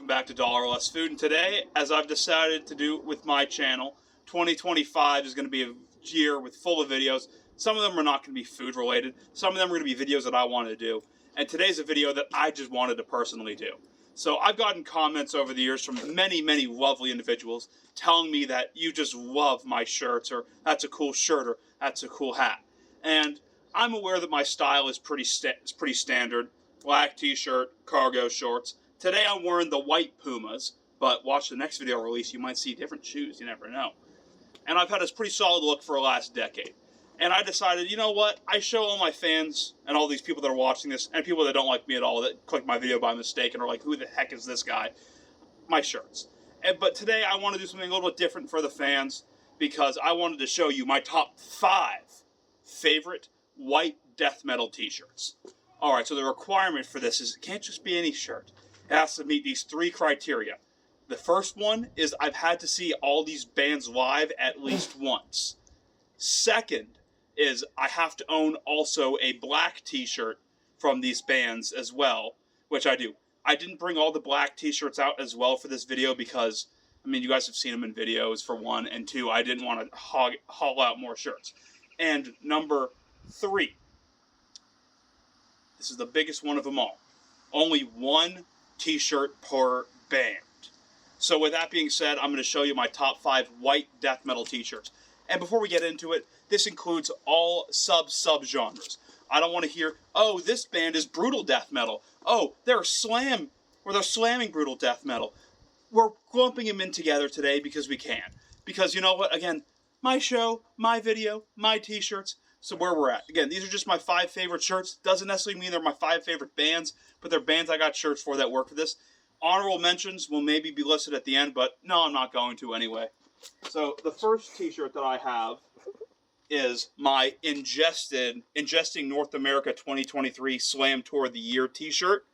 back to Dollar Less Food, and today, as I've decided to do with my channel, 2025 is going to be a year with full of videos. Some of them are not going to be food related, some of them are going to be videos that I want to do, and today's a video that I just wanted to personally do. So I've gotten comments over the years from many, many lovely individuals telling me that you just love my shirts, or that's a cool shirt, or that's a cool hat. And I'm aware that my style is pretty standard. Black t-shirt, cargo shorts. Today I'm wearing the white Pumas, but watch the next video release, you might see different shoes, you never know. And I've had this pretty solid look for the last decade. And I decided, you know what, I show all my fans and all these people that are watching this, and people that don't like me at all, that click my video by mistake and are like, who the heck is this guy? My shirts. But today I want to do something a little bit different for the fans, because I wanted to show you my top 5 favorite white death metal t-shirts. Alright, so the requirement for this is it can't just be any shirt. It has to meet these 3 criteria. The first one is I've had to see all these bands live at least once. Second is I have to own also a black t-shirt from these bands as well, which I do. I didn't bring all the black t-shirts out as well for this video because, I mean, you guys have seen them in videos for 1, and 2, I didn't want to haul out more shirts. And number 3. This is the biggest one of them all. Only 1 t-shirt per band. So with that being said, I'm going to show you my top 5 white death metal t-shirts. And before we get into it, this includes all sub-genres. I don't want to hear, oh, this band is brutal death metal. Oh, they're slamming brutal death metal. We're lumping them in together today because we can. Because you know what? Again, my show, my video, my t-shirts. So where we're at. Again, these are just my 5 favorite shirts. Doesn't necessarily mean they're my 5 favorite bands, but they're bands I got shirts for that work for this. Honorable mentions will maybe be listed at the end, but no, I'm not going to anyway. So the first t-shirt that I have is my Ingesting North America 2023 Slam Tour of the Year t-shirt.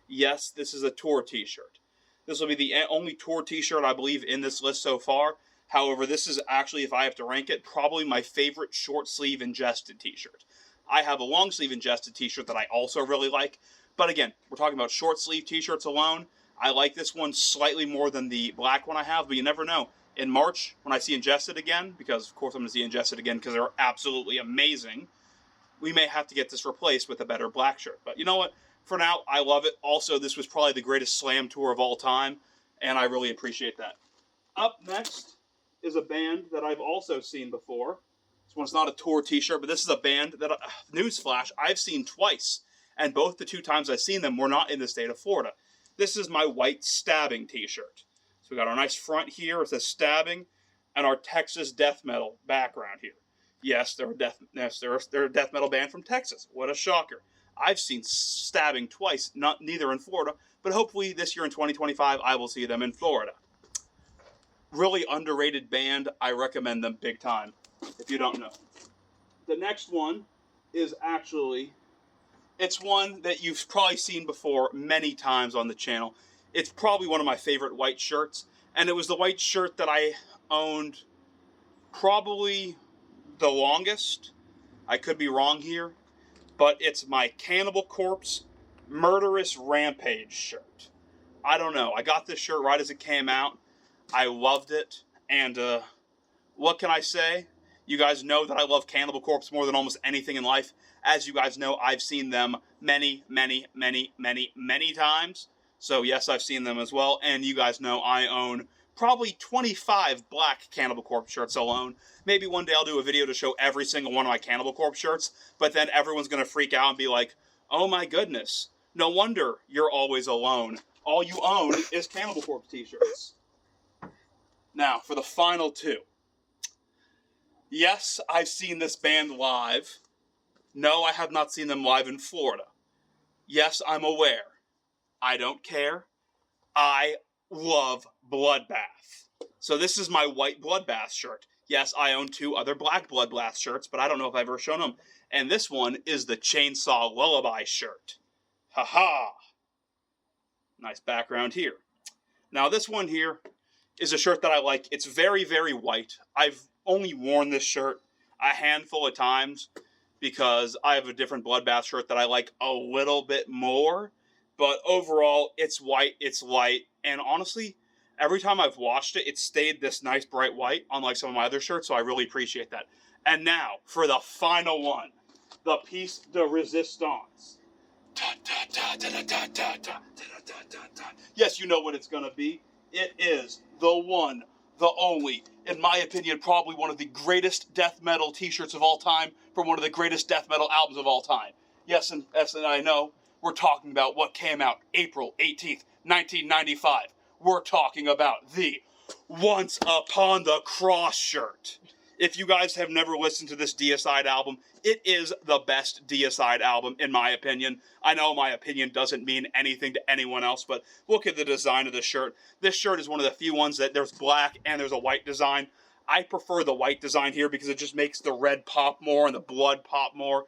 Yes, this is a tour t-shirt. This will be the only tour t-shirt I believe in this list so far. However, this is actually, if I have to rank it, probably my favorite short sleeve Ingested t-shirt. I have a long sleeve Ingested t-shirt that I also really like. But again, we're talking about short sleeve t-shirts alone. I like this one slightly more than the black one I have, but you never know. In March, when I see Ingested again, because of course I'm going to see Ingested again because they're absolutely amazing, we may have to get this replaced with a better black shirt. But you know what? For now, I love it. Also, this was probably the greatest slam tour of all time, and I really appreciate that. Up next is a band that I've also seen before. This one's not a tour t-shirt, but this is a band that, newsflash, I've seen twice. And both the 2 times I've seen them were not in the state of Florida. This is my white Stabbing t-shirt. So we got our nice front here, it says Stabbing, and our Texas death metal background here. Yes, they're a death metal band from Texas. What a shocker. I've seen Stabbing twice, neither in Florida, but hopefully this year in 2025 I will see them in Florida. Really underrated band. I recommend them big time, if you don't know. The next one is actually, it's one that you've probably seen before many times on the channel. It's probably one of my favorite white shirts, and it was the white shirt that I owned probably the longest. I could be wrong here, but it's my Cannibal Corpse Murderous Rampage shirt. I don't know. I got this shirt right as it came out. I loved it, and what can I say? You guys know that I love Cannibal Corpse more than almost anything in life. As you guys know, I've seen them many, many, many, many, many times. So yes, I've seen them as well, and you guys know I own probably 25 black Cannibal Corpse shirts alone. Maybe one day I'll do a video to show every single one of my Cannibal Corpse shirts, but then everyone's going to freak out and be like, oh my goodness, no wonder you're always alone. All you own is Cannibal Corpse t-shirts. Now, for the final 2. Yes, I've seen this band live. No, I have not seen them live in Florida. Yes, I'm aware. I don't care. I love Bloodbath. So this is my white Bloodbath shirt. Yes, I own 2 other black Bloodbath shirts, but I don't know if I've ever shown them. And this one is the Chainsaw Lullaby shirt. Haha. Nice background here. Now this one here is a shirt that I like. It's very, very white. I've only worn this shirt a handful of times because I have a different Bloodbath shirt that I like a little bit more. But overall, it's white, it's light, And honestly, every time I've washed it, it stayed this nice bright white, unlike some of my other shirts, so I really appreciate that. And now, for the final one, the piece de resistance. Yes, you know what it's going to be. It is the one, the only, in my opinion, probably one of the greatest death metal t-shirts of all time from one of the greatest death metal albums of all time. Yes, and I know we're talking about what came out April 18th, 1995. We're talking about the Once Upon the Cross shirt. If you guys have never listened to this Deicide album, it is the best Deicide album, in my opinion. I know my opinion doesn't mean anything to anyone else, but look at the design of the shirt. This shirt is one of the few ones that there's black and there's a white design. I prefer the white design here because it just makes the red pop more and the blood pop more.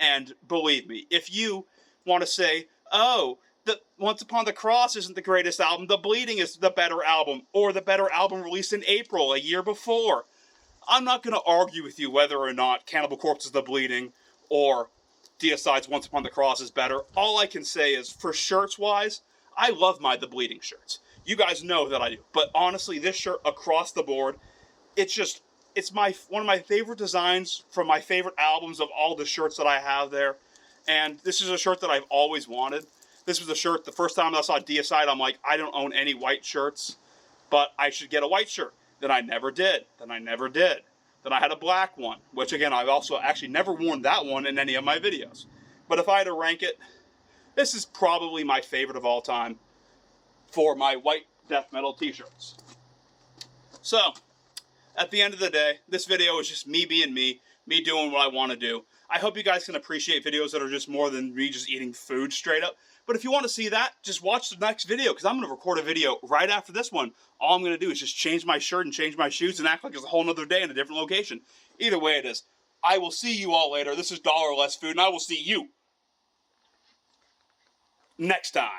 And believe me, if you want to say, oh, the Once Upon the Cross isn't the greatest album, The Bleeding is the better album, or the better album released in April, a year before, I'm not going to argue with you whether or not Cannibal Corpse's The Bleeding or Deicide's Once Upon the Cross is better. All I can say is, for shirts-wise, I love my The Bleeding shirts. You guys know that I do. But honestly, this shirt across the board, it's one of my favorite designs from my favorite albums of all the shirts that I have there. And this is a shirt that I've always wanted. This was a shirt, the first time I saw Deicide, I'm like, I don't own any white shirts, but I should get a white shirt. Then I never did. Then I had a black one, which again, I've also actually never worn that one in any of my videos. But if I had to rank it, this is probably my favorite of all time for my white death metal t-shirts. So, at the end of the day, this video is just me being me doing what I want to do. I hope you guys can appreciate videos that are just more than me just eating food straight up. But if you want to see that, just watch the next video, because I'm going to record a video right after this one. All I'm going to do is just change my shirt and change my shoes and act like it's a whole nother day in a different location. Either way it is. I will see you all later. This is Dollar Less Food, and I will see you next time.